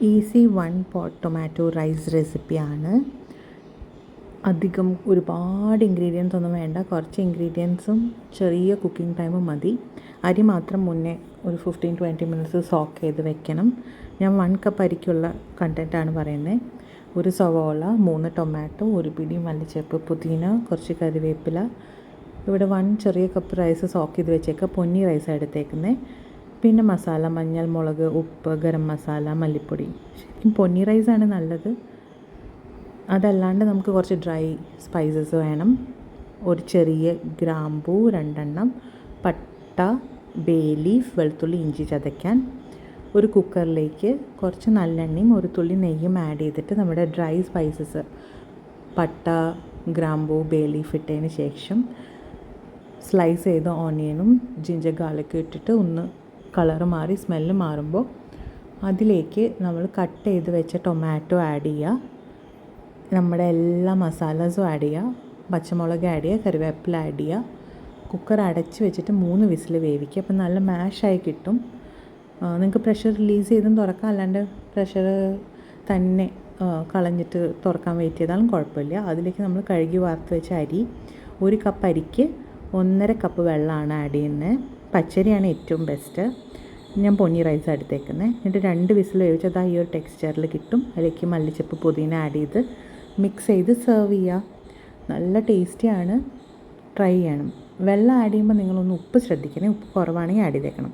Easy 1 pot tomato rice റെസിപ്പിയാണ്. അധികം ഒരുപാട് ഇൻഗ്രീഡിയൻസ് ഒന്നും വേണ്ട, കുറച്ച് ഇൻഗ്രീഡിയൻസും ചെറിയ കുക്കിംഗ് ടൈമും മതി. അരി മാത്രം മുന്നേ ഒരു 15-20 മിനിറ്റ്സ് സോക്ക് ചെയ്ത് വെക്കണം. ഞാൻ 1 കപ്പ് അരിക്കുള്ള കണ്ടൻറ്റാണ് പറയുന്നത്. ഒരു സവോള, 3 ടൊമാറ്റോ, ഒരു പിടി മല്ലിച്ചപ്പ്, പുതിന, കുറച്ച് കറിവേപ്പില. ഇവിടെ 1 ചെറിയ കപ്പ് റൈസ് സോക്ക് ചെയ്ത് വെച്ചേക്കുക. പൊന്നി റൈസാണ് എടുത്തേക്കുന്നത്. പിന്നെ മസാല, മഞ്ഞൾ, മുളക്, ഉപ്പ്, ഗരം മസാല, മല്ലിപ്പൊടി. ശരിക്കും പൊന്നി റൈസാണ് നല്ലത്. അതല്ലാണ്ട് നമുക്ക് കുറച്ച് ഡ്രൈ സ്പൈസസ് വേണം. ഒരു ചെറിയ ഗ്രാമ്പൂ 2 എണ്ണം, പട്ട, ബേ ലീഫ്, വെളുത്തുള്ളി, ഇഞ്ചി ചതയ്ക്കാൻ. ഒരു കുക്കറിലേക്ക് കുറച്ച് നല്ലെണ്ണയും ഒരു തുള്ളി നെയ്യും ആഡ് ചെയ്തിട്ട് നമ്മുടെ ഡ്രൈ സ്പൈസസ് പട്ട, ഗ്രാമ്പൂ, ബേ ലീഫ് ഇട്ടതിന് ശേഷം സ്ലൈസ് ചെയ്ത ഓണിയനും ജിഞ്ചർ ഗാർലിക്കും ഇട്ടിട്ട് ഒന്ന് കളറ് മാറി സ്മെല്ല് മാറുമ്പോൾ അതിലേക്ക് നമ്മൾ കട്ട് ചെയ്ത് വെച്ച ടൊമാറ്റോ ആഡ് ചെയ്യുക. നമ്മുടെ എല്ലാ മസാലാസും ആഡ് ചെയ്യുക. പച്ചമുളക് ആഡ് ചെയ്യുക, കറിവേപ്പില ആഡ് ചെയ്യുക. കുക്കർ അടച്ച് വെച്ചിട്ട് 3 വിസിൽ വേവിക്കുക. അപ്പം നല്ല മാഷായി കിട്ടും. നിങ്ങൾക്ക് പ്രഷർ റിലീസ് ചെയ്തും തുറക്കാം, അല്ലാണ്ട് പ്രഷർ തന്നെ കളഞ്ഞിട്ട് തുറക്കാൻ വെയിറ്റ് ചെയ്താലും കുഴപ്പമില്ല. അതിലേക്ക് നമ്മൾ കഴുകി വാർത്ത് വെച്ച അരി, 1 കപ്പ് അരിക്ക് 1.5 കപ്പ് വെള്ളമാണ് ആഡ് ചെയ്യുന്നത്. പച്ചരിയാണ് ഏറ്റവും ബെസ്റ്റ്. ഞാൻ പൊന്നി റൈസ് എടുത്തേക്കുന്നത്. എന്നിട്ട് 2 വിസിൽ വേവിച്ചത് ഈ ഒരു ടെക്സ്ചറിൽ കിട്ടും. അതിലേക്ക് മല്ലിച്ചപ്പ്, പുതിന ആഡ് ചെയ്ത് മിക്സ് ചെയ്ത് സെർവ് ചെയ്യുക. നല്ല ടേസ്റ്റിയാണ്. ട്രൈ ചെയ്യണം. വെള്ളം ആഡ് ചെയ്യുമ്പോൾ നിങ്ങളൊന്ന് ഉപ്പ് ശ്രദ്ധിക്കണേ. ഉപ്പ് കുറവാണെങ്കിൽ ആഡ് ചെയ്തേക്കണം.